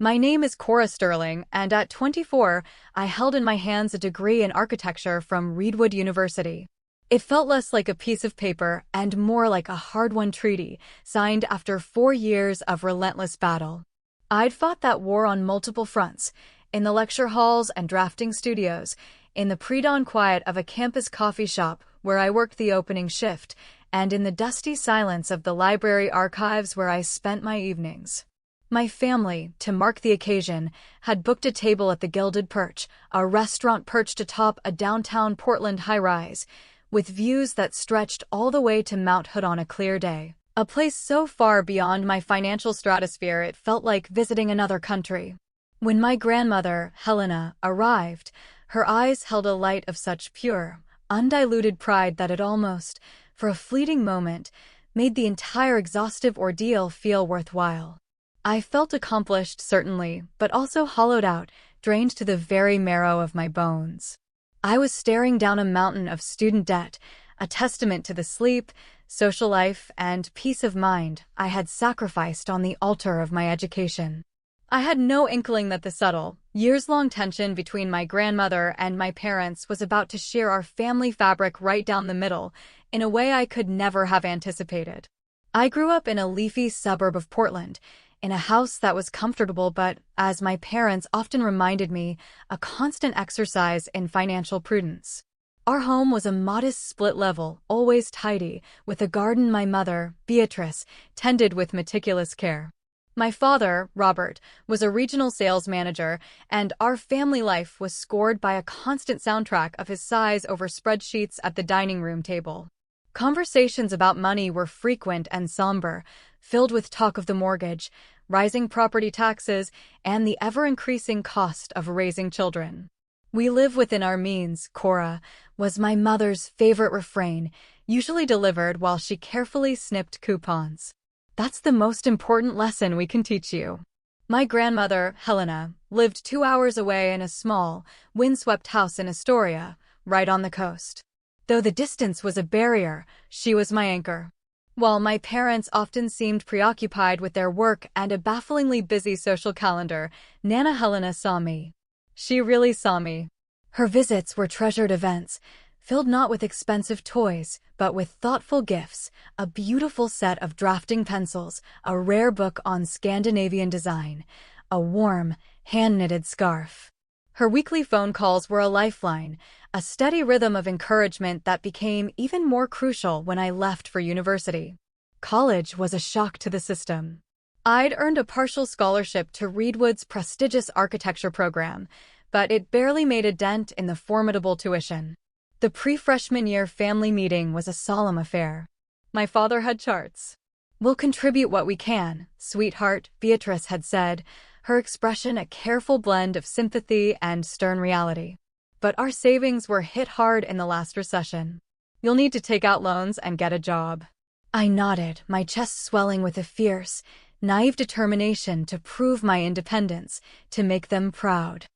My name is Cora Sterling, and at 24, I held in my hands a degree in architecture from Redwood University. It felt less like a piece of paper and more like a hard-won treaty, signed after 4 years of relentless battle. I'd fought that war on multiple fronts, in the lecture halls and drafting studios, in the pre-dawn quiet of a campus coffee shop where I worked the opening shift, and in the dusty silence of the library archives where I spent my evenings. My family, to mark the occasion, had booked a table at the Gilded Perch, a restaurant perched atop a downtown Portland high-rise, with views that stretched all the way to Mount Hood on a clear day. A place so far beyond my financial stratosphere it felt like visiting another country. When my grandmother, Helena, arrived, her eyes held a light of such pure, undiluted pride that it almost, for a fleeting moment, made the entire exhaustive ordeal feel worthwhile. I felt accomplished, certainly, but also hollowed out, drained to the very marrow of my bones. I was staring down a mountain of student debt, a testament to the sleep, social life, and peace of mind I had sacrificed on the altar of my education. I had no inkling that the subtle, years-long tension between my grandmother and my parents was about to shear our family fabric right down the middle, in a way I could never have anticipated. I grew up in a leafy suburb of Portland, in a house that was comfortable but, as my parents often reminded me, a constant exercise in financial prudence. Our home was a modest split level, always tidy, with a garden my mother, Beatrice, tended with meticulous care. My father, Robert, was a regional sales manager, and our family life was scored by a constant soundtrack of his sighs over spreadsheets at the dining room table. Conversations about money were frequent and somber, filled with talk of the mortgage, rising property taxes, and the ever-increasing cost of raising children. "We live within our means, Cora," was my mother's favorite refrain, usually delivered while she carefully snipped coupons. "That's the most important lesson we can teach you." My grandmother, Helena, lived 2 hours away in a small, windswept house in Astoria, right on the coast. Though the distance was a barrier, she was my anchor. While my parents often seemed preoccupied with their work and a bafflingly busy social calendar, Nana Helena saw me. She really saw me. Her visits were treasured events, filled not with expensive toys, but with thoughtful gifts, a beautiful set of drafting pencils, a rare book on Scandinavian design, a warm, hand-knitted scarf. Her weekly phone calls were a lifeline, a steady rhythm of encouragement that became even more crucial when I left for university. College was a shock to the system. I'd earned a partial scholarship to Redwood's prestigious architecture program, but it barely made a dent in the formidable tuition. The pre-freshman year family meeting was a solemn affair. My father had charts. "We'll contribute what we can, sweetheart," Beatrice had said, her expression a careful blend of sympathy and stern reality. "But our savings were hit hard in the last recession. You'll need to take out loans and get a job." I nodded, my chest swelling with a fierce, naive determination to prove my independence, to make them proud.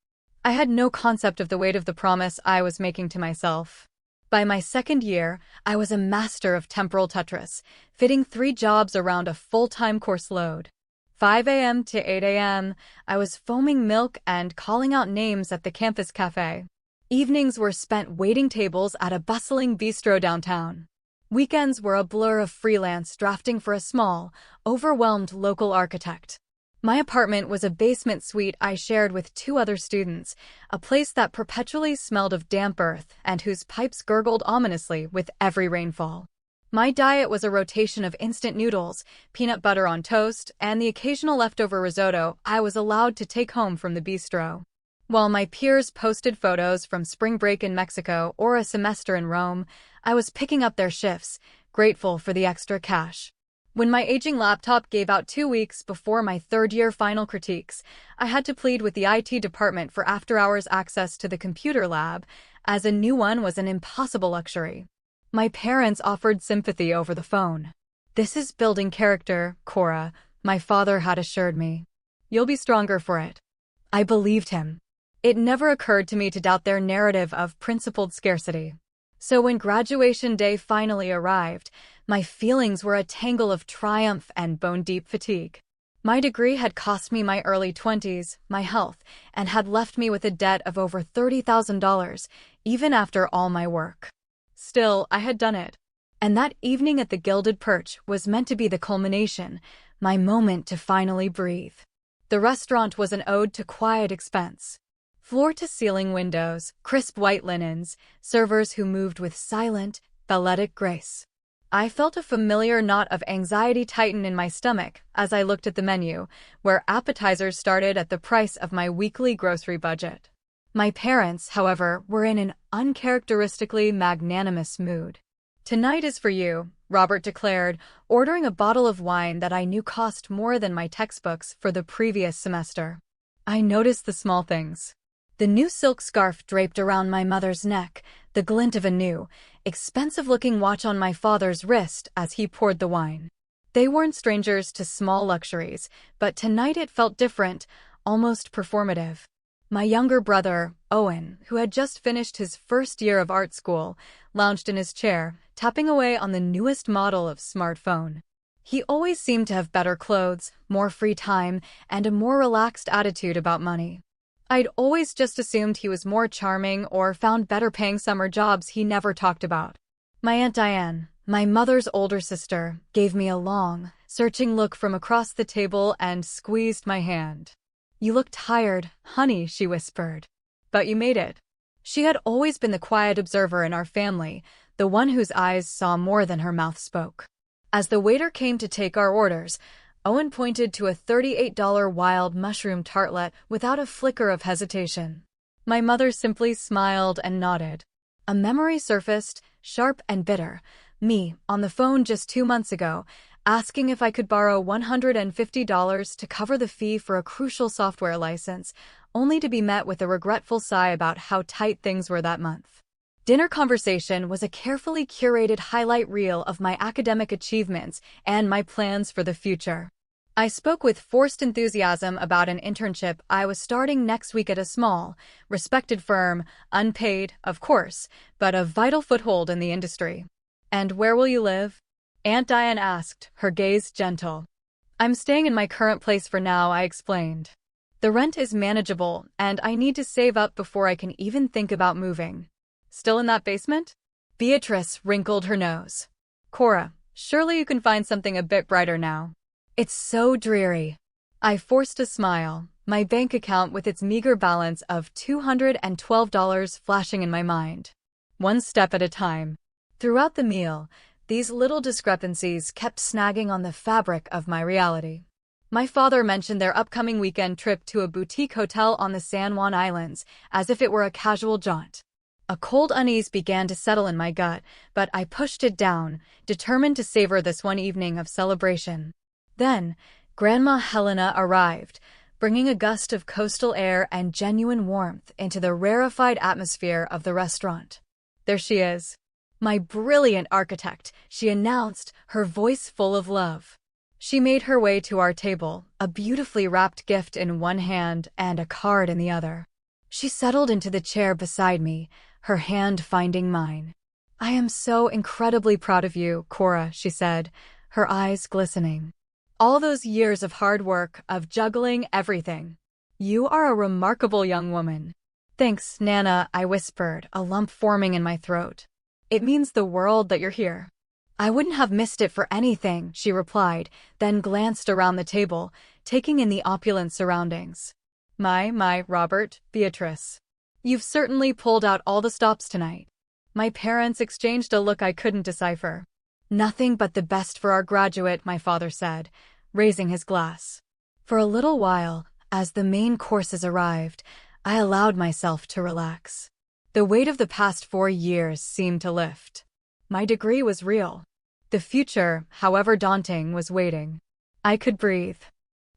I had no concept of the weight of the promise I was making to myself. By my second year, I was a master of temporal Tetris, fitting 3 jobs around a full-time course load. 5 a.m. to 8 a.m., I was foaming milk and calling out names at the campus cafe. Evenings were spent waiting tables at a bustling bistro downtown. Weekends were a blur of freelance drafting for a small, overwhelmed local architect. My apartment was a basement suite I shared with 2 other students, a place that perpetually smelled of damp earth and whose pipes gurgled ominously with every rainfall. My diet was a rotation of instant noodles, peanut butter on toast, and the occasional leftover risotto I was allowed to take home from the bistro. While my peers posted photos from spring break in Mexico or a semester in Rome, I was picking up their shifts, grateful for the extra cash. When my aging laptop gave out 2 weeks before my third-year final critiques, I had to plead with the IT department for after-hours access to the computer lab, as a new one was an impossible luxury. My parents offered sympathy over the phone. "This is building character, Cora," my father had assured me. "You'll be stronger for it." I believed him. It never occurred to me to doubt their narrative of principled scarcity. So when graduation day finally arrived, my feelings were a tangle of triumph and bone-deep fatigue. My degree had cost me my early 20s, my health, and had left me with a debt of over $30,000, even after all my work. Still, I had done it. And that evening at the Gilded Perch was meant to be the culmination, my moment to finally breathe. The restaurant was an ode to quiet expense. Floor-to-ceiling windows, crisp white linens, servers who moved with silent, balletic grace. I felt a familiar knot of anxiety tighten in my stomach as I looked at the menu, where appetizers started at the price of my weekly grocery budget. My parents, however, were in an uncharacteristically magnanimous mood. "Tonight is for you," Robert declared, ordering a bottle of wine that I knew cost more than my textbooks for the previous semester. I noticed the small things. The new silk scarf draped around my mother's neck, the glint of a new, expensive-looking watch on my father's wrist as he poured the wine. They weren't strangers to small luxuries, but tonight it felt different, almost performative. My younger brother, Owen, who had just finished his first year of art school, lounged in his chair, tapping away on the newest model of smartphone. He always seemed to have better clothes, more free time, and a more relaxed attitude about money. I'd always just assumed he was more charming or found better-paying summer jobs he never talked about. My Aunt Diane, my mother's older sister, gave me a long, searching look from across the table and squeezed my hand. "You look tired, honey," she whispered. "But you made it." She had always been the quiet observer in our family, the one whose eyes saw more than her mouth spoke. As the waiter came to take our orders, Owen pointed to a $38 wild mushroom tartlet without a flicker of hesitation. My mother simply smiled and nodded. A memory surfaced, sharp and bitter, me, on the phone just 2 months ago, asking if I could borrow $150 to cover the fee for a crucial software license, only to be met with a regretful sigh about how tight things were that month. Dinner conversation was a carefully curated highlight reel of my academic achievements and my plans for the future. I spoke with forced enthusiasm about an internship I was starting next week at a small, respected firm, unpaid, of course, but a vital foothold in the industry. "And where will you live?" Aunt Diane asked, her gaze gentle. "I'm staying in my current place for now," I explained. "The rent is manageable, and I need to save up before I can even think about moving." "Still in that basement?" Beatrice wrinkled her nose. "Cora, surely you can find something a bit brighter now." "It's so dreary." I forced a smile, my bank account with its meager balance of $212 flashing in my mind. One step at a time. Throughout the meal, these little discrepancies kept snagging on the fabric of my reality. My father mentioned their upcoming weekend trip to a boutique hotel on the San Juan Islands, as if it were a casual jaunt. A cold unease began to settle in my gut, but I pushed it down, determined to savor this one evening of celebration. Then, Grandma Helena arrived, bringing a gust of coastal air and genuine warmth into the rarefied atmosphere of the restaurant. "There she is. My brilliant architect," she announced, her voice full of love. She made her way to our table, a beautifully wrapped gift in one hand and a card in the other. She settled into the chair beside me, her hand finding mine. "I am so incredibly proud of you, Cora," she said, her eyes glistening. "All those years of hard work, of juggling everything. You are a remarkable young woman." "Thanks, Nana," I whispered, a lump forming in my throat. "It means the world that you're here." "I wouldn't have missed it for anything," she replied, then glanced around the table, taking in the opulent surroundings. My, Robert, Beatrice. You've certainly pulled out all the stops tonight." My parents exchanged a look I couldn't decipher. "Nothing but the best for our graduate," my father said, raising his glass. For a little while, as the main courses arrived, I allowed myself to relax. The weight of the past 4 years seemed to lift. My degree was real. The future, however daunting, was waiting. I could breathe.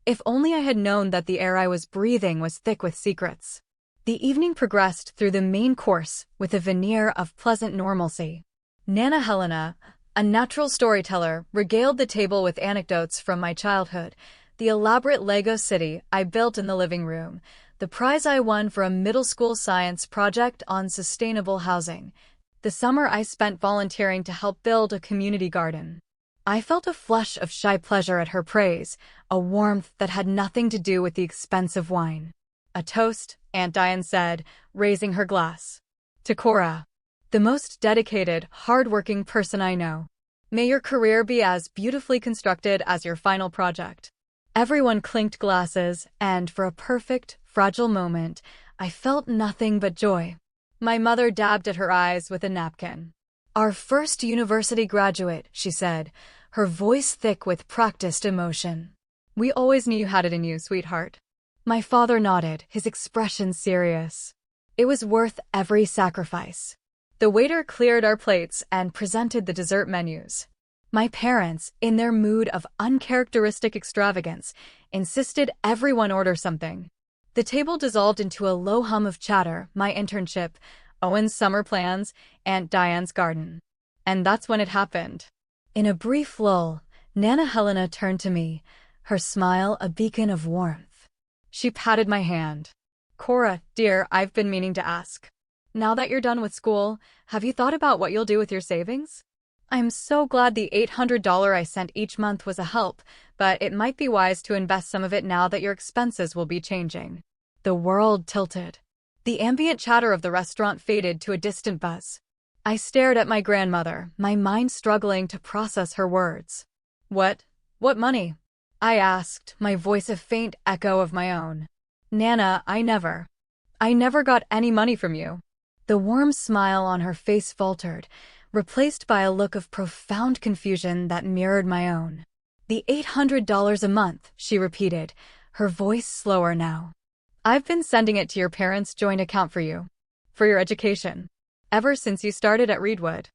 If only I had known that the air I was breathing was thick with secrets. The evening progressed through the main course with a veneer of pleasant normalcy. Nana Helena, a natural storyteller, regaled the table with anecdotes from my childhood, the elaborate Lego city I built in the living room, the prize I won for a middle school science project on sustainable housing, the summer I spent volunteering to help build a community garden. I felt a flush of shy pleasure at her praise, a warmth that had nothing to do with the expensive wine. A toast, Aunt Diane said, raising her glass. To Cora, the most dedicated, hard-working person I know. May your career be as beautifully constructed as your final project. Everyone clinked glasses, and for a perfect, fragile moment, I felt nothing but joy. My mother dabbed at her eyes with a napkin. Our first university graduate, she said, her voice thick with practiced emotion. We always knew you had it in you, sweetheart. My father nodded, his expression serious. It was worth every sacrifice. The waiter cleared our plates and presented the dessert menus. My parents, in their mood of uncharacteristic extravagance, insisted everyone order something. The table dissolved into a low hum of chatter, my internship, Owen's summer plans, Aunt Diane's garden. And that's when it happened. In a brief lull, Nana Helena turned to me, her smile a beacon of warmth. She patted my hand. Cora, dear, I've been meaning to ask. Now that you're done with school, have you thought about what you'll do with your savings? I'm so glad the $800 I sent each month was a help, but it might be wise to invest some of it now that your expenses will be changing. The world tilted. The ambient chatter of the restaurant faded to a distant buzz. I stared at my grandmother, my mind struggling to process her words. What money? I asked, my voice a faint echo of my own. Nana, I never got any money from you. The warm smile on her face faltered, replaced by a look of profound confusion that mirrored my own. The $800 a month, she repeated, her voice slower now. I've been sending it to your parents' joint account for you. For your education. Ever since you started at Reedwood.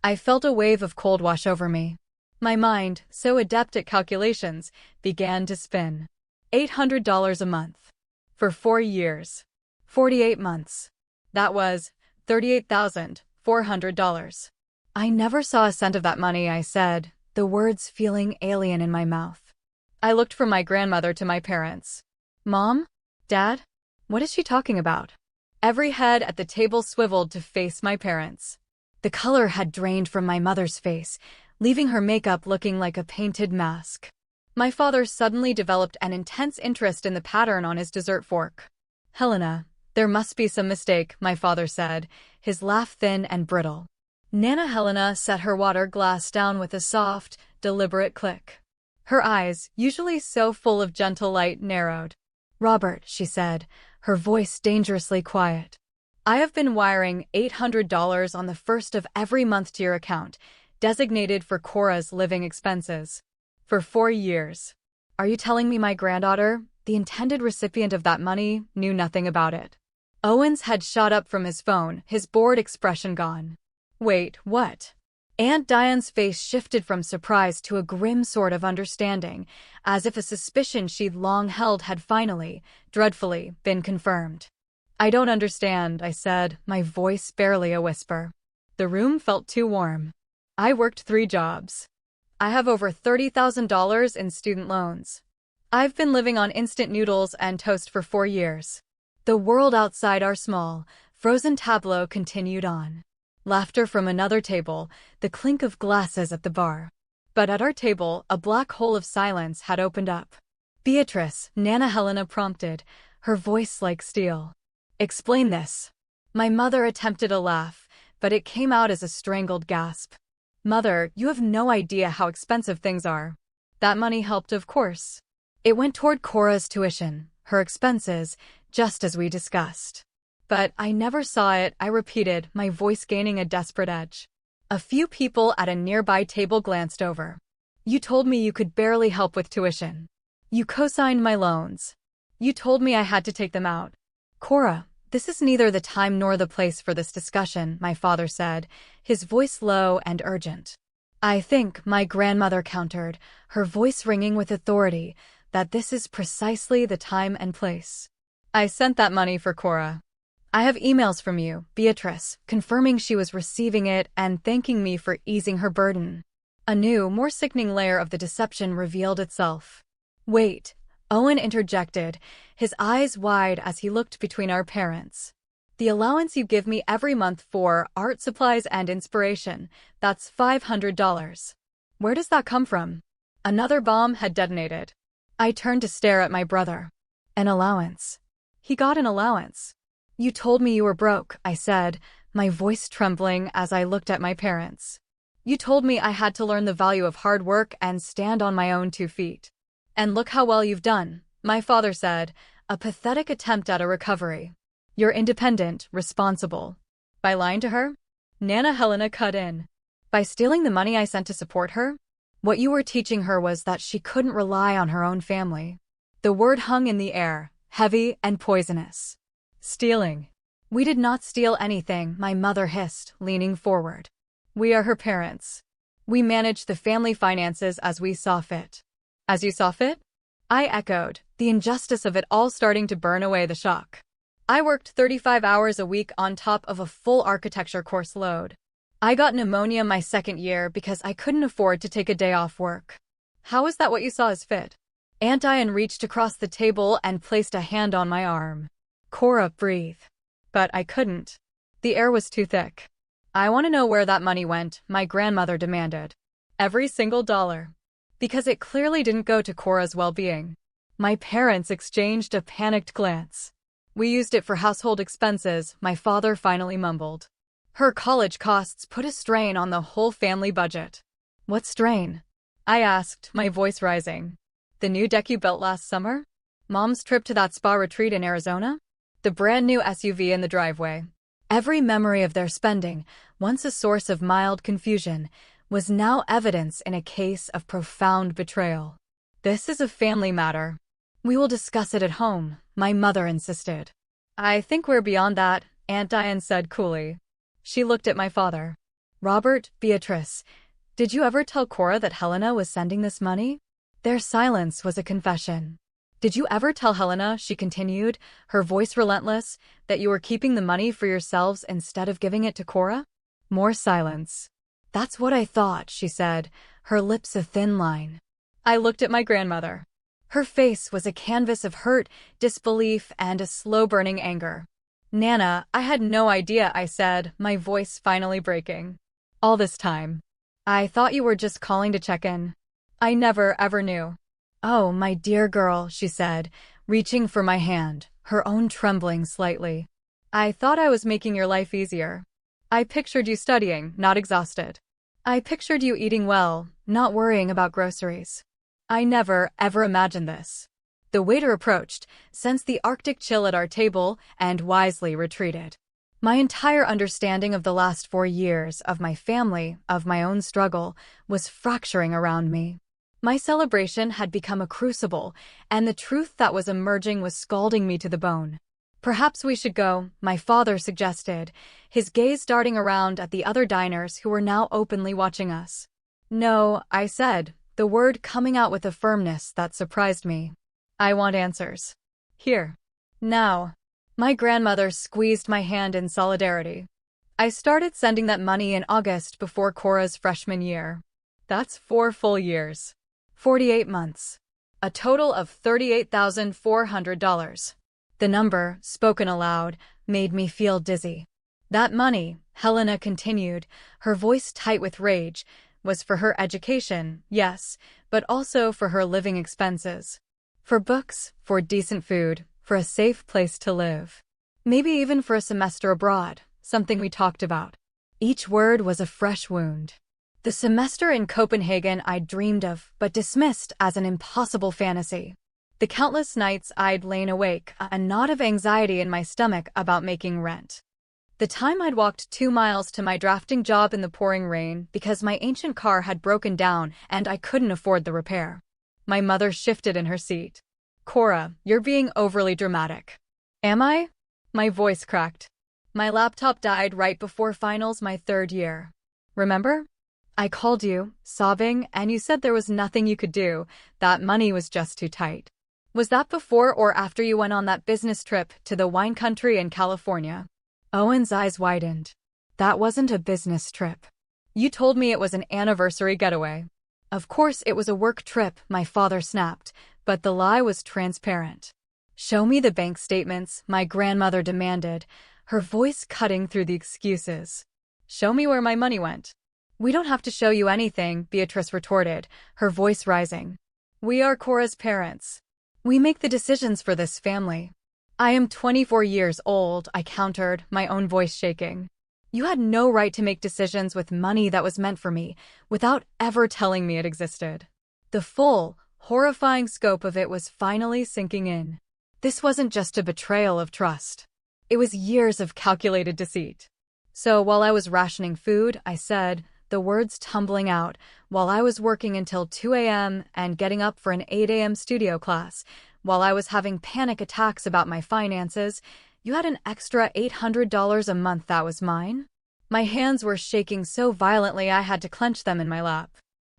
I felt a wave of cold wash over me. My mind, so adept at calculations, began to spin. $800 a month. For 4 years. 48 months. That was $38,400. I never saw a cent of that money, I said, the words feeling alien in my mouth. I looked from my grandmother to my parents. Mom? Dad? What is she talking about? Every head at the table swiveled to face my parents. The color had drained from my mother's face, leaving her makeup looking like a painted mask. My father suddenly developed an intense interest in the pattern on his dessert fork. Helena, there must be some mistake, my father said, his laugh thin and brittle. Nana Helena set her water glass down with a soft, deliberate click. Her eyes, usually so full of gentle light, narrowed. Robert, she said, her voice dangerously quiet. I have been wiring $800 on the first of every month to your account, designated for Cora's living expenses. For 4 years. Are you telling me my granddaughter, the intended recipient of that money, knew nothing about it? Owens had shot up from his phone, his bored expression gone. Wait, what? Aunt Diane's face shifted from surprise to a grim sort of understanding, as if a suspicion she'd long held had finally, dreadfully, been confirmed. I don't understand, I said, my voice barely a whisper. The room felt too warm. I worked 3 jobs. I have over $30,000 in student loans. I've been living on instant noodles and toast for 4 years. The world outside our small, frozen tableau continued on. Laughter from another table, the clink of glasses at the bar. But at our table, a black hole of silence had opened up. Beatrice, Nana Helena prompted, her voice like steel. Explain this. My mother attempted a laugh, but it came out as a strangled gasp. Mother, you have no idea how expensive things are. That money helped, of course. It went toward Cora's tuition, her expenses, just as we discussed. But I never saw it, I repeated, my voice gaining a desperate edge. A few people at a nearby table glanced over. You told me you could barely help with tuition. You co-signed my loans. You told me I had to take them out. Cora, this is neither the time nor the place for this discussion, my father said, his voice low and urgent. I think, my grandmother countered, her voice ringing with authority, that this is precisely the time and place. I sent that money for Cora. I have emails from you, Beatrice, confirming she was receiving it and thanking me for easing her burden. A new, more sickening layer of the deception revealed itself. Wait, Owen interjected, his eyes wide as he looked between our parents. The allowance you give me every month for art supplies and inspiration, that's $500. Where does that come from? Another bomb had detonated. I turned to stare at my brother. An allowance. He got an allowance. You told me you were broke, I said, my voice trembling as I looked at my parents. You told me I had to learn the value of hard work and stand on my own 2 feet. And look how well you've done, my father said, a pathetic attempt at a recovery. You're independent, responsible. By lying to her? Nana Helena cut in. By stealing the money I sent to support her? What you were teaching her was that she couldn't rely on her own family. The word hung in the air, heavy and poisonous. Stealing. We did not steal anything, my mother hissed, leaning forward. We are her parents. We managed the family finances as we saw fit. As you saw fit? I echoed, the injustice of it all starting to burn away the shock. I worked 35 hours a week on top of a full architecture course load. I got pneumonia my 2nd year because I couldn't afford to take a day off work. How is that what you saw as fit? Aunt Diane reached across the table and placed a hand on my arm. Cora, breathe. But I couldn't. The air was too thick. I want to know where that money went, my grandmother demanded. Every single dollar. Because it clearly didn't go to Cora's well-being. My parents exchanged a panicked glance. We used it for household expenses, my father finally mumbled. Her college costs put a strain on the whole family budget. What strain? I asked, my voice rising. The new deck you built last summer? Mom's trip to that spa retreat in Arizona? The brand new SUV in the driveway. Every memory of their spending, once a source of mild confusion, was now evidence in a case of profound betrayal. This is a family matter. We will discuss it at home, my mother insisted. I think we're beyond that, Aunt Diane said coolly. She looked at my father. Robert, Beatrice, did you ever tell Cora that Helena was sending this money? Their silence was a confession. Did you ever tell Helena, she continued, her voice relentless, that you were keeping the money for yourselves instead of giving it to Cora? More silence. That's what I thought, she said, her lips a thin line. I looked at my grandmother. Her face was a canvas of hurt, disbelief, and a slow-burning anger. Nana, I had no idea, I said, my voice finally breaking. All this time. I thought you were just calling to check in. I never, ever knew. Oh, my dear girl, she said, reaching for my hand, her own trembling slightly. I thought I was making your life easier. I pictured you studying, not exhausted. I pictured you eating well, not worrying about groceries. I never, ever imagined this. The waiter approached, sensed the Arctic chill at our table, and wisely retreated. My entire understanding of the last 4 years, of my family, of my own struggle, was fracturing around me. My celebration had become a crucible, and the truth that was emerging was scalding me to the bone. Perhaps we should go, my father suggested, his gaze darting around at the other diners who were now openly watching us. No, I said, the word coming out with a firmness that surprised me. I want answers. Here. Now. My grandmother squeezed my hand in solidarity. I started sending that money in August before Cora's freshman year. That's 4 full years. 48 months. A total of $38,400. The number, spoken aloud, made me feel dizzy. That money, Helena continued, her voice tight with rage, was for her education, yes, but also for her living expenses. For books, for decent food, for a safe place to live. Maybe even for a semester abroad, something we talked about. Each word was a fresh wound. The semester in Copenhagen I'd dreamed of, but dismissed as an impossible fantasy. The countless nights I'd lain awake, a knot of anxiety in my stomach about making rent. The time I'd walked 2 miles to my drafting job in the pouring rain because my ancient car had broken down and I couldn't afford the repair. My mother shifted in her seat. Cora, you're being overly dramatic. Am I? My voice cracked. My laptop died right before finals my 3rd year. Remember? I called you, sobbing, and you said there was nothing you could do, that money was just too tight. Was that before or after you went on that business trip to the wine country in California? Owen's eyes widened. That wasn't a business trip. You told me it was an anniversary getaway. Of course it was a work trip, my father snapped, but the lie was transparent. Show me the bank statements, my grandmother demanded, her voice cutting through the excuses. Show me where my money went. We don't have to show you anything, Beatrice retorted, her voice rising. We are Cora's parents. We make the decisions for this family. I am 24 years old, I countered, my own voice shaking. You had no right to make decisions with money that was meant for me, without ever telling me it existed. The full, horrifying scope of it was finally sinking in. This wasn't just a betrayal of trust. It was years of calculated deceit. So while I was rationing food, I said, the words tumbling out, while I was working until 2 a.m. and getting up for an 8 a.m. studio class, while I was having panic attacks about my finances, you had an extra $800 a month that was mine? My hands were shaking so violently I had to clench them in my lap.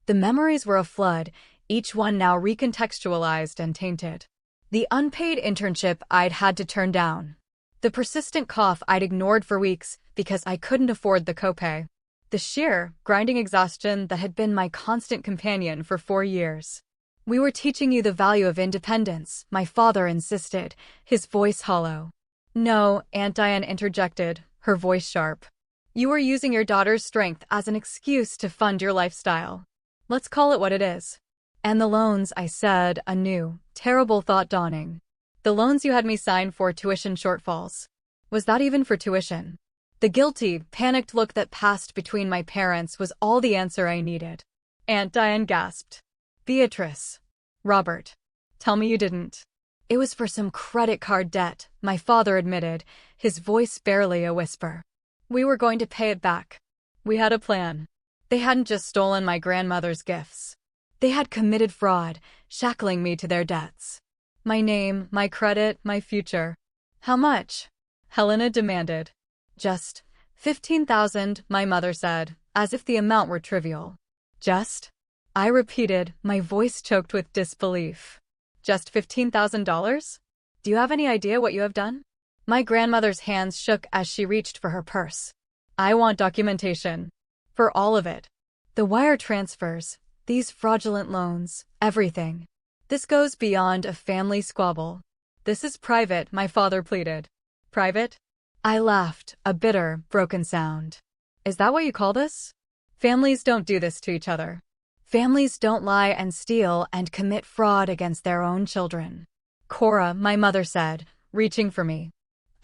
The memories were a flood, each one now recontextualized and tainted. The unpaid internship I'd had to turn down. The persistent cough I'd ignored for weeks because I couldn't afford the copay. The sheer, grinding exhaustion that had been my constant companion for 4 years. We were teaching you the value of independence, my father insisted, his voice hollow. No, Aunt Diane interjected, her voice sharp. You were using your daughter's strength as an excuse to fund your lifestyle. Let's call it what it is. And the loans, I said, a new, terrible thought dawning. The loans you had me sign for tuition shortfalls. Was that even for tuition? The guilty, panicked look that passed between my parents was all the answer I needed. Aunt Diane gasped. Beatrice. Robert. Tell me you didn't. It was for some credit card debt, my father admitted, his voice barely a whisper. We were going to pay it back. We had a plan. They hadn't just stolen my grandmother's gifts. They had committed fraud, shackling me to their debts. My name, my credit, my future. How much? Helena demanded. Just $15,000, my mother said, as if the amount were trivial. Just? I repeated, my voice choked with disbelief. Just $15,000? Do you have any idea what you have done? My grandmother's hands shook as she reached for her purse. I want documentation. For all of it. The wire transfers, these fraudulent loans, everything. This goes beyond a family squabble. This is private, my father pleaded. Private? I laughed, a bitter, broken sound. Is that what you call this? Families don't do this to each other. Families don't lie and steal and commit fraud against their own children. Cora, my mother said, reaching for me.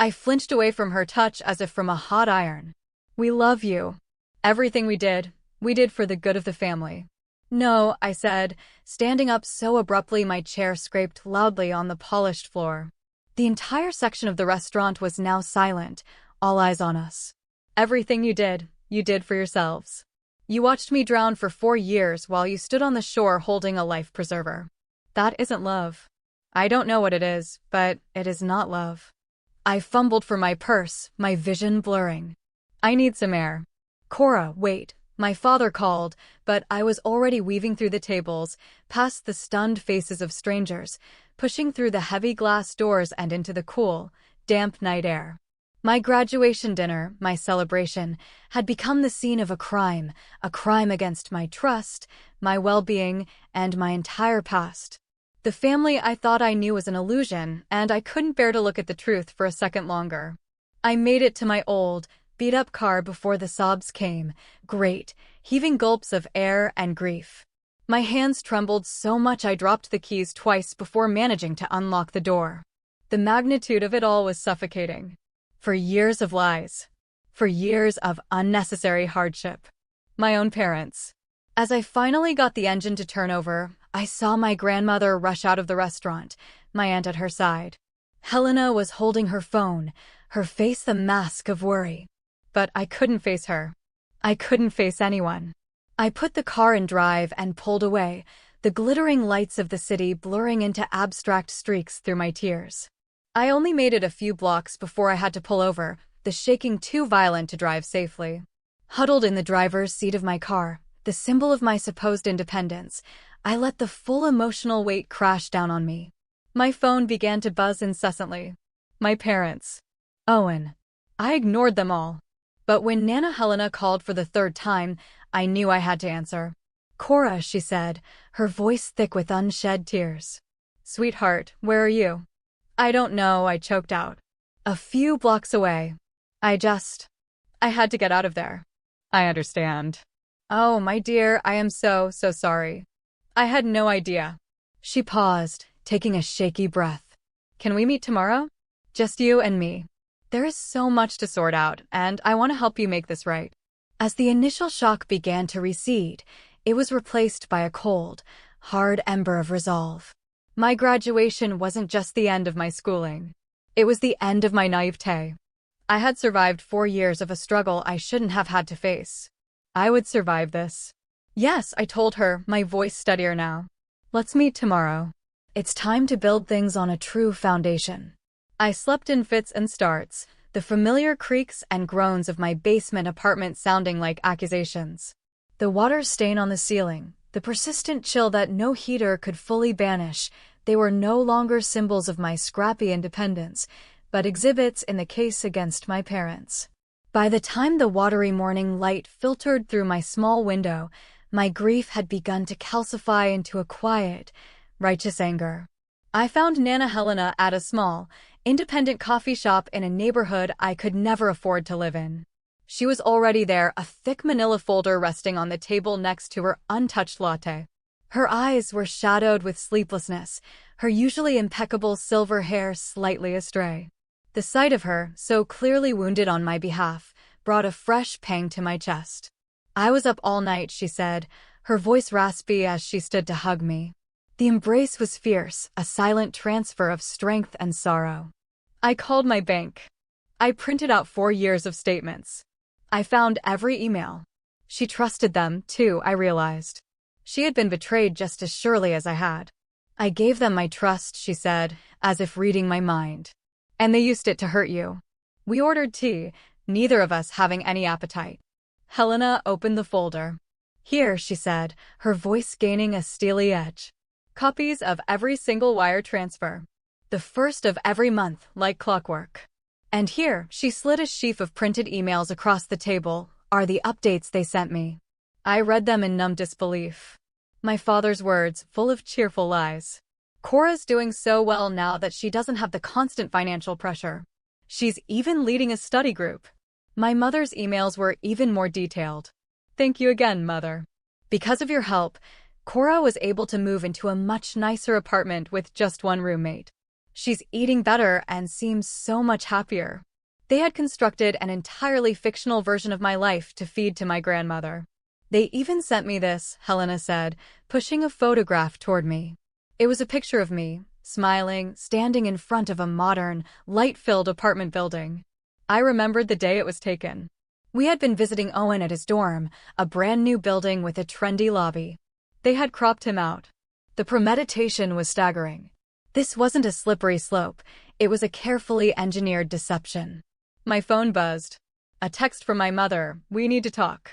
I flinched away from her touch as if from a hot iron. We love you. Everything we did for the good of the family. No, I said, standing up so abruptly my chair scraped loudly on the polished floor. The entire section of the restaurant was now silent, all eyes on us. Everything you did for yourselves. You watched me drown for 4 years while you stood on the shore holding a life preserver. That isn't love. I don't know what it is, but it is not love. I fumbled for my purse, my vision blurring. I need some air. Cora, wait, my father called, but I was already weaving through the tables, past the stunned faces of strangers, pushing through the heavy glass doors and into the cool, damp night air. My graduation dinner, my celebration, had become the scene of a crime against my trust, my well-being, and my entire past. The family I thought I knew was an illusion, and I couldn't bear to look at the truth for a second longer. I made it to my old, beat-up car before the sobs came, great, heaving gulps of air and grief. My hands trembled so much I dropped the keys twice before managing to unlock the door. The magnitude of it all was suffocating. For years of lies. For years of unnecessary hardship. My own parents. As I finally got the engine to turn over, I saw my grandmother rush out of the restaurant, my aunt at her side. Helena was holding her phone, her face the mask of worry. But I couldn't face her. I couldn't face anyone. I put the car in drive and pulled away, the glittering lights of the city blurring into abstract streaks through my tears. I only made it a few blocks before I had to pull over, the shaking too violent to drive safely. Huddled in the driver's seat of my car, the symbol of my supposed independence, I let the full emotional weight crash down on me. My phone began to buzz incessantly. My parents. Owen. I ignored them all. But when Nana Helena called for the 3rd time, I knew I had to answer. Cora, she said, her voice thick with unshed tears. Sweetheart, where are you? I don't know, I choked out. A few blocks away. I had to get out of there. I understand. Oh, my dear, I am so sorry. I had no idea. She paused, taking a shaky breath. Can we meet tomorrow? Just you and me. There is so much to sort out, and I want to help you make this right. As the initial shock began to recede, it was replaced by a cold, hard ember of resolve. My graduation wasn't just the end of my schooling. It was the end of my naivete. I had survived 4 years of a struggle I shouldn't have had to face. I would survive this. Yes, I told her, my voice steadier now. Let's meet tomorrow. It's time to build things on a true foundation. I slept in fits and starts, the familiar creaks and groans of my basement apartment sounding like accusations. The water stain on the ceiling, the persistent chill that no heater could fully banish, they were no longer symbols of my scrappy independence, but exhibits in the case against my parents. By the time the watery morning light filtered through my small window, my grief had begun to calcify into a quiet, righteous anger. I found Nana Helena at a small, independent coffee shop in a neighborhood I could never afford to live in. She was already there, a thick manila folder resting on the table next to her untouched latte. Her eyes were shadowed with sleeplessness, her usually impeccable silver hair slightly astray. The sight of her, so clearly wounded on my behalf, brought a fresh pang to my chest. I was up all night, she said, her voice raspy as she stood to hug me. The embrace was fierce, a silent transfer of strength and sorrow. I called my bank. I printed out 4 years of statements. I found every email. She trusted them, too, I realized. She had been betrayed just as surely as I had. I gave them my trust, she said, as if reading my mind. And they used it to hurt you. We ordered tea, neither of us having any appetite. Helena opened the folder. Here, she said, her voice gaining a steely edge. Copies of every single wire transfer. The first of every month, like clockwork. And here, she slid a sheaf of printed emails across the table, are the updates they sent me. I read them in numb disbelief. My father's words, full of cheerful lies. Cora's doing so well now that she doesn't have the constant financial pressure. She's even leading a study group. My mother's emails were even more detailed. Thank you again, Mother. Because of your help, Cora was able to move into a much nicer apartment with just one roommate. She's eating better and seems so much happier. They had constructed an entirely fictional version of my life to feed to my grandmother. They even sent me this, Helena said, pushing a photograph toward me. It was a picture of me, smiling, standing in front of a modern, light-filled apartment building. I remembered the day it was taken. We had been visiting Owen at his dorm, a brand-new building with a trendy lobby. They had cropped him out. The premeditation was staggering. This wasn't a slippery slope, it was a carefully engineered deception. My phone buzzed. A text from my mother, we need to talk.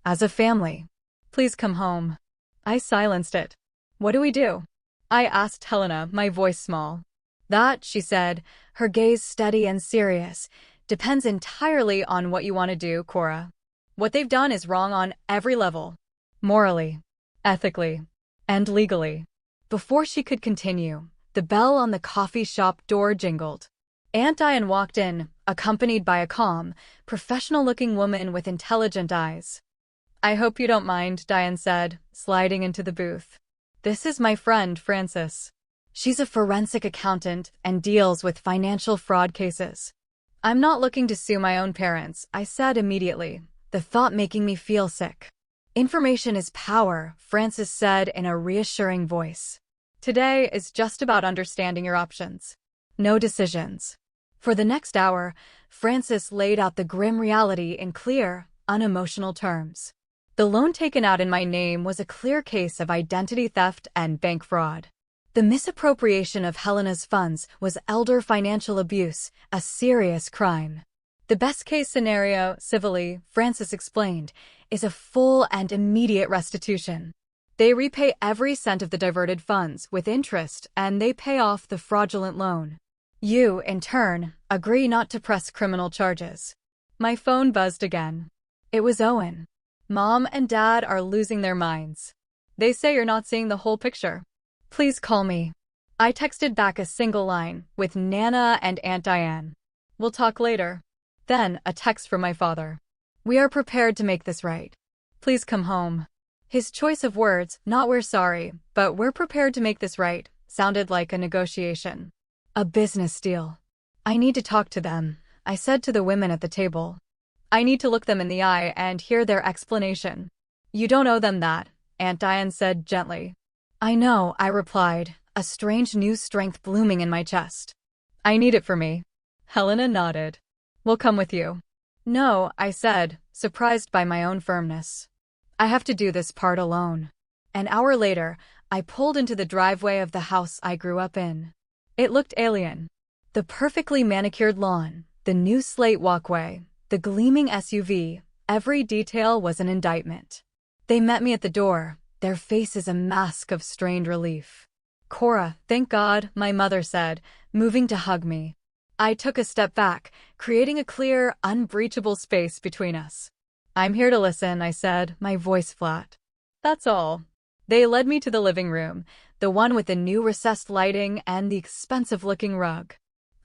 As a family. Please come home. I silenced it. What do we do? I asked Helena, my voice small. That, she said, her gaze steady and serious, depends entirely on what you want to do, Cora. What they've done is wrong on every level. Morally, ethically, and legally. Before she could continue, the bell on the coffee shop door jingled. Aunt Diane walked in, accompanied by a calm, professional-looking woman with intelligent eyes. I hope you don't mind, Diane said, sliding into the booth. This is my friend, Frances. She's a forensic accountant and deals with financial fraud cases. I'm not looking to sue my own parents, I said immediately, the thought making me feel sick. Information is power, Frances said in a reassuring voice. Today is just about understanding your options. No decisions. For the next hour, Frances laid out the grim reality in clear, unemotional terms. The loan taken out in my name was a clear case of identity theft and bank fraud. The misappropriation of Helena's funds was elder financial abuse, a serious crime. The best-case scenario, civilly, Frances explained, is a full and immediate restitution. They repay every cent of the diverted funds with interest, and they pay off the fraudulent loan. You, in turn, agree not to press criminal charges. My phone buzzed again. It was Owen. Mom and Dad are losing their minds. They say you're not seeing the whole picture. Please call me. I texted back a single line, with Nana and Aunt Diane. We'll talk later. Then, a text from my father. We are prepared to make this right. Please come home. His choice of words, not "we're sorry, but we're prepared to make this right," sounded like a negotiation. A business deal. I need to talk to them, I said to the women at the table. I need to look them in the eye and hear their explanation. You don't owe them that, Aunt Diane said gently. I know, I replied, a strange new strength blooming in my chest. I need it for me. Helena nodded. We'll come with you. No, I said, surprised by my own firmness. I have to do this part alone. An hour later, I pulled into the driveway of the house I grew up in. It looked alien. The perfectly manicured lawn, the new slate walkway, the gleaming SUV, every detail was an indictment. They met me at the door, their faces a mask of strained relief. Cora, thank God, my mother said, moving to hug me. I took a step back, creating a clear, unbreachable space between us. I'm here to listen, I said, my voice flat. That's all. They led me to the living room, the one with the new recessed lighting and the expensive-looking rug.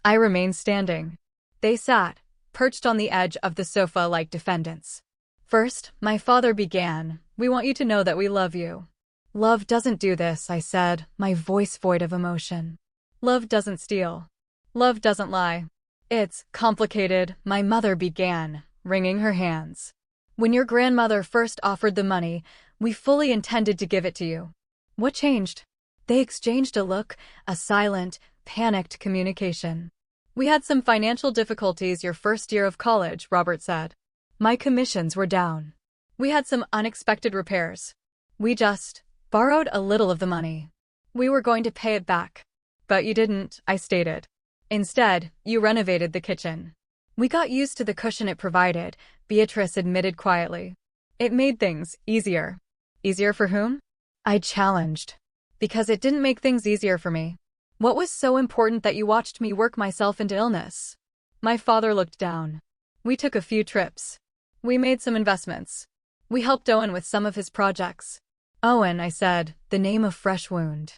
I remained standing. They sat, perched on the edge of the sofa like defendants. First, my father began, we want you to know that we love you. Love doesn't do this, I said, my voice void of emotion. Love doesn't steal. Love doesn't lie. It's complicated, my mother began, wringing her hands. When your grandmother first offered the money, we fully intended to give it to you. What changed? They exchanged a look, a silent, panicked communication. We had some financial difficulties your first year of college, Robert said. My commissions were down. We had some unexpected repairs. We just borrowed a little of the money. We were going to pay it back. But you didn't, I stated. Instead, you renovated the kitchen. We got used to the cushion it provided, Beatrice admitted quietly. It made things easier. Easier for whom? I challenged. Because it didn't make things easier for me. What was so important that you watched me work myself into illness? My father looked down. We took a few trips. We made some investments. We helped Owen with some of his projects. Owen, I said, the name of fresh wound.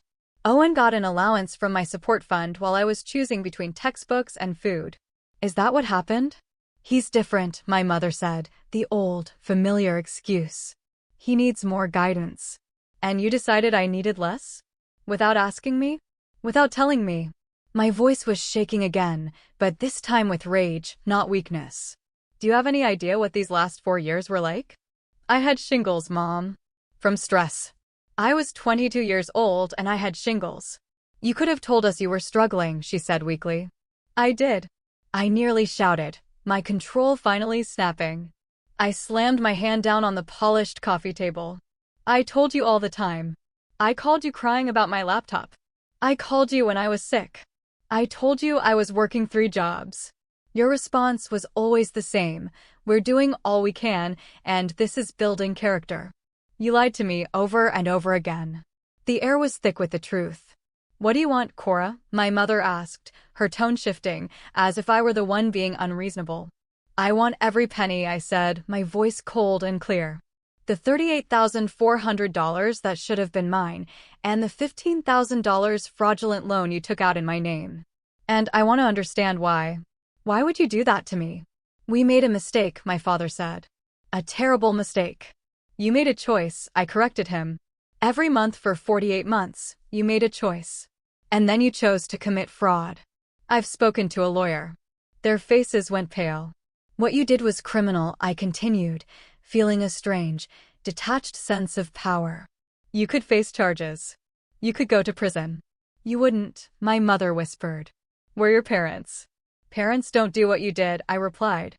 Owen got an allowance from my support fund while I was choosing between textbooks and food. Is that what happened? He's different, my mother said, the old, familiar excuse. He needs more guidance. And you decided I needed less? Without asking me? Without telling me? My voice was shaking again, but this time with rage, not weakness. Do you have any idea what these last 4 years were like? I had shingles, Mom. From stress. I was 22 years old and I had shingles. You could have told us you were struggling, she said weakly. I did. I nearly shouted, my control finally snapping. I slammed my hand down on the polished coffee table. I told you all the time. I called you crying about my laptop. I called you when I was sick. I told you I was working 3 jobs. Your response was always the same. We're doing all we can, and this is building character. You lied to me over and over again. The air was thick with the truth. What do you want, Cora? My mother asked, her tone shifting, as if I were the one being unreasonable. I want every penny, I said, my voice cold and clear. The $38,400 that should have been mine, and the $15,000 fraudulent loan you took out in my name. And I want to understand why. Why would you do that to me? We made a mistake, my father said. A terrible mistake. You made a choice, I corrected him. Every month for 48 months, you made a choice. And then you chose to commit fraud. I've spoken to a lawyer. Their faces went pale. What you did was criminal, I continued, feeling a strange, detached sense of power. You could face charges. You could go to prison. You wouldn't, my mother whispered. We're your parents. Parents don't do what you did, I replied.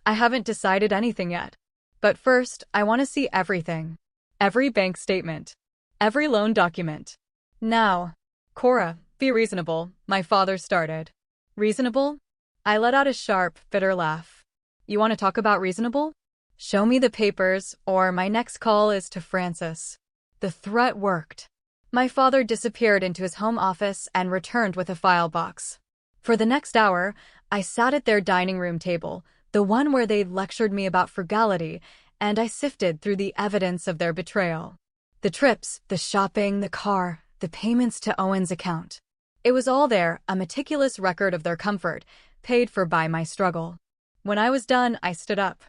I haven't decided anything yet. But first, I want to see everything. Every bank statement. Every loan document. Now. Cora, be reasonable, my father started. Reasonable? I let out a sharp, bitter laugh. You want to talk about reasonable? Show me the papers, or my next call is to Francis. The threat worked. My father disappeared into his home office and returned with a file box. For the next hour, I sat at their dining room table, the one where they'd lectured me about frugality, and I sifted through the evidence of their betrayal. The trips, the shopping, the car, the payments to Owen's account. It was all there, a meticulous record of their comfort, paid for by my struggle. When I was done, I stood up.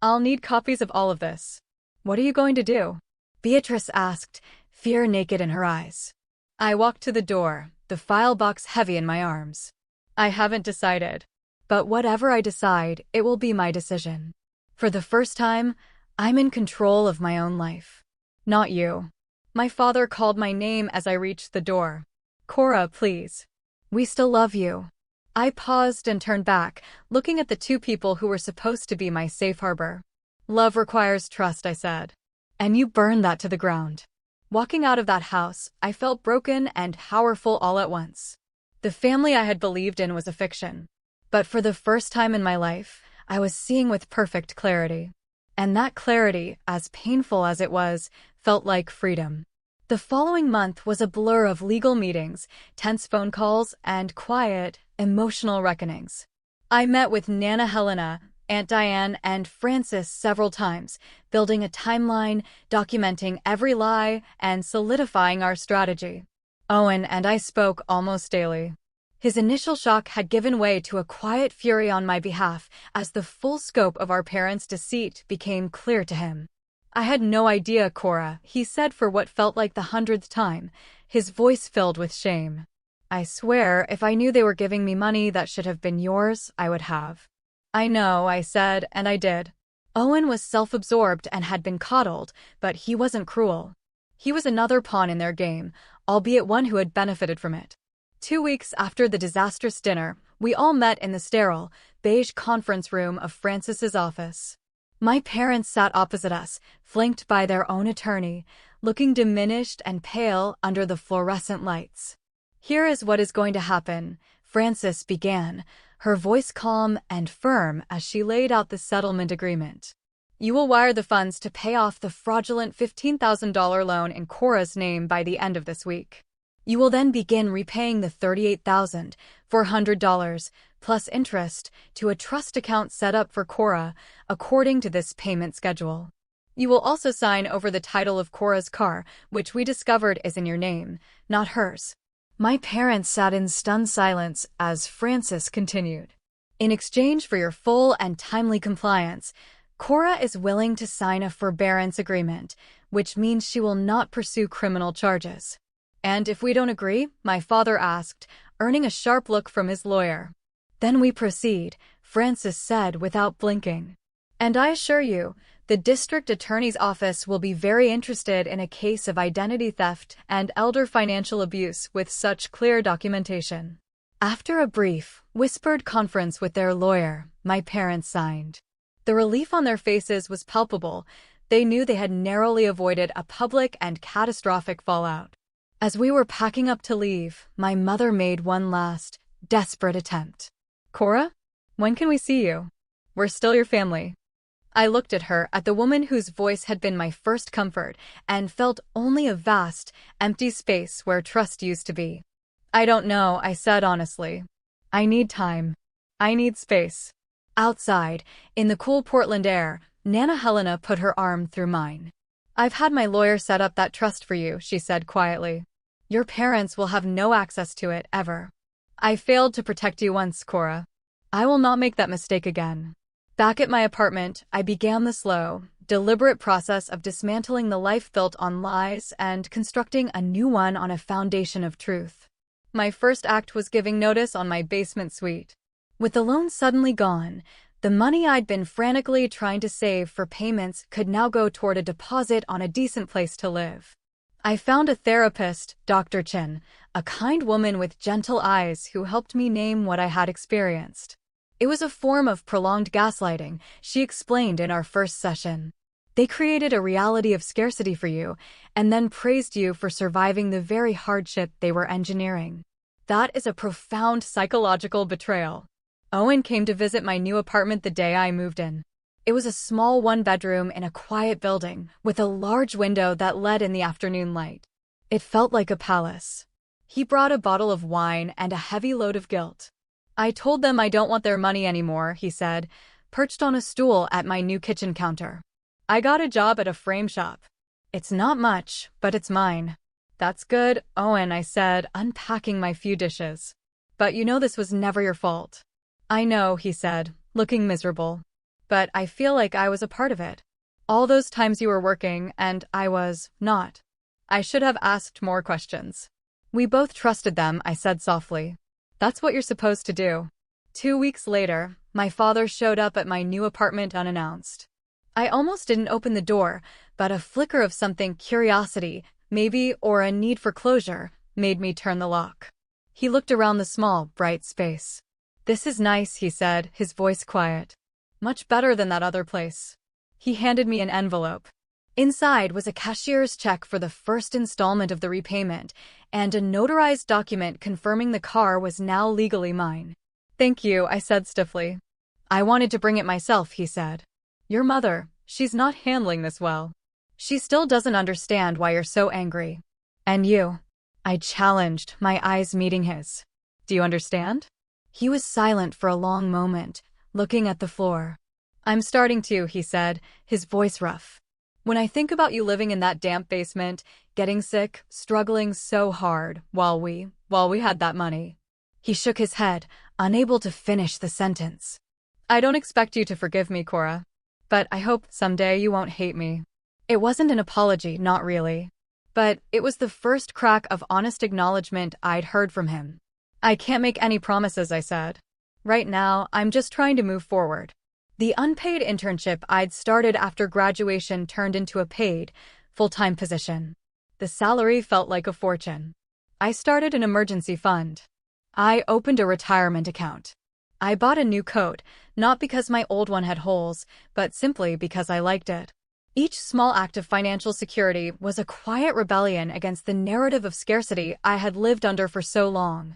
I'll need copies of all of this. What are you going to do? Beatrice asked, fear naked in her eyes. I walked to the door, the file box heavy in my arms. I haven't decided. But whatever I decide, it will be my decision. For the first time, I'm in control of my own life. Not you. My father called my name as I reached the door. Cora, please. We still love you. I paused and turned back, looking at the two people who were supposed to be my safe harbor. Love requires trust, I said. And you burned that to the ground. Walking out of that house, I felt broken and powerful all at once. The family I had believed in was a fiction. But for the first time in my life, I was seeing with perfect clarity. And that clarity, as painful as it was, felt like freedom. The following month was a blur of legal meetings, tense phone calls, and quiet, emotional reckonings. I met with Nana Helena, Aunt Diane, and Francis several times, building a timeline, documenting every lie, and solidifying our strategy. Owen and I spoke almost daily. His initial shock had given way to a quiet fury on my behalf as the full scope of our parents' deceit became clear to him. I had no idea, Cora, he said for what felt like the 100th time, his voice filled with shame. I swear, if I knew they were giving me money that should have been yours, I would have. I know, I said, and I did. Owen was self-absorbed and had been coddled, but he wasn't cruel. He was another pawn in their game, albeit one who had benefited from it. 2 weeks after the disastrous dinner, we all met in the sterile, beige conference room of Francis's office. My parents sat opposite us, flanked by their own attorney, looking diminished and pale under the fluorescent lights. Here is what is going to happen, Francis began, her voice calm and firm as she laid out the settlement agreement. You will wire the funds to pay off the fraudulent $15,000 loan in Cora's name by the end of this week. You will then begin repaying the $38,400 plus interest to a trust account set up for Cora according to this payment schedule. You will also sign over the title of Cora's car, which we discovered is in your name, not hers. My parents sat in stunned silence as Francis continued. In exchange for your full and timely compliance, Cora is willing to sign a forbearance agreement, which means she will not pursue criminal charges. And if we don't agree, my father asked, earning a sharp look from his lawyer. Then we proceed, Francis said without blinking. And I assure you, the district attorney's office will be very interested in a case of identity theft and elder financial abuse with such clear documentation. After a brief, whispered conference with their lawyer, my parents signed. The relief on their faces was palpable. They knew they had narrowly avoided a public and catastrophic fallout. As we were packing up to leave, my mother made one last, desperate attempt. Cora? When can we see you? We're still your family. I looked at her, at the woman whose voice had been my first comfort, and felt only a vast, empty space where trust used to be. I don't know, I said honestly. I need time. I need space. Outside, in the cool Portland air, Nana Helena put her arm through mine. I've had my lawyer set up that trust for you, she said quietly. Your parents will have no access to it, ever. I failed to protect you once, Cora. I will not make that mistake again. Back at my apartment, I began the slow, deliberate process of dismantling the life built on lies and constructing a new one on a foundation of truth. My first act was giving notice on my basement suite. With the loan suddenly gone, the money I'd been frantically trying to save for payments could now go toward a deposit on a decent place to live. I found a therapist, Dr. Chin, a kind woman with gentle eyes who helped me name what I had experienced. It was a form of prolonged gaslighting, she explained in our first session. They created a reality of scarcity for you, and then praised you for surviving the very hardship they were engineering. That is a profound psychological betrayal. Owen came to visit my new apartment the day I moved in. It was a small one-bedroom in a quiet building, with a large window that let in the afternoon light. It felt like a palace. He brought a bottle of wine and a heavy load of guilt. I told them I don't want their money anymore, he said, perched on a stool at my new kitchen counter. I got a job at a frame shop. It's not much, but it's mine. That's good, Owen, I said, unpacking my few dishes. But you know this was never your fault. I know, he said, looking miserable. But I feel like I was a part of it. All those times you were working and I was not. I should have asked more questions. We both trusted them, I said softly. That's what you're supposed to do. 2 weeks later, my father showed up at my new apartment unannounced. I almost didn't open the door, but a flicker of something, curiosity, maybe, or a need for closure, made me turn the lock. He looked around the small, bright space. "This is nice," he said, his voice quiet. "Much better than that other place." He handed me an envelope. Inside was a cashier's check for the first installment of the repayment, and a notarized document confirming the car was now legally mine. "Thank you," I said stiffly. "I wanted to bring it myself," he said. "Your mother, she's not handling this well. She still doesn't understand why you're so angry." "And you?" I challenged, my eyes meeting his. "Do you understand?" He was silent for a long moment, looking at the floor. "I'm starting to," he said, his voice rough. "When I think about you living in that damp basement, getting sick, struggling so hard, while we had that money." He shook his head, unable to finish the sentence. "I don't expect you to forgive me, Cora. But I hope someday you won't hate me." It wasn't an apology, not really. But it was the first crack of honest acknowledgement I'd heard from him. "I can't make any promises," I said. "Right now, I'm just trying to move forward." The unpaid internship I'd started after graduation turned into a paid, full-time position. The salary felt like a fortune. I started an emergency fund. I opened a retirement account. I bought a new coat, not because my old one had holes, but simply because I liked it. Each small act of financial security was a quiet rebellion against the narrative of scarcity I had lived under for so long.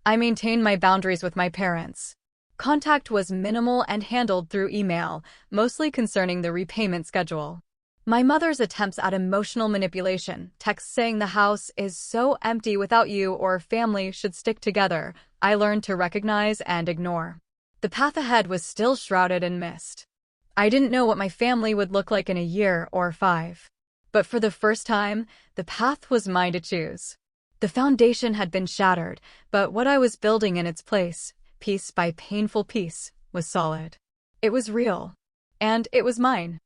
I maintained my boundaries with my parents. Contact was minimal and handled through email, mostly concerning the repayment schedule. My mother's attempts at emotional manipulation, texts saying the house is so empty without you or family should stick together, I learned to recognize and ignore. The path ahead was still shrouded in mist. I didn't know what my family would look like in a year or 5. But for the first time, the path was mine to choose. The foundation had been shattered, but what I was building in its place, piece by painful piece, was solid. It was real. And it was mine.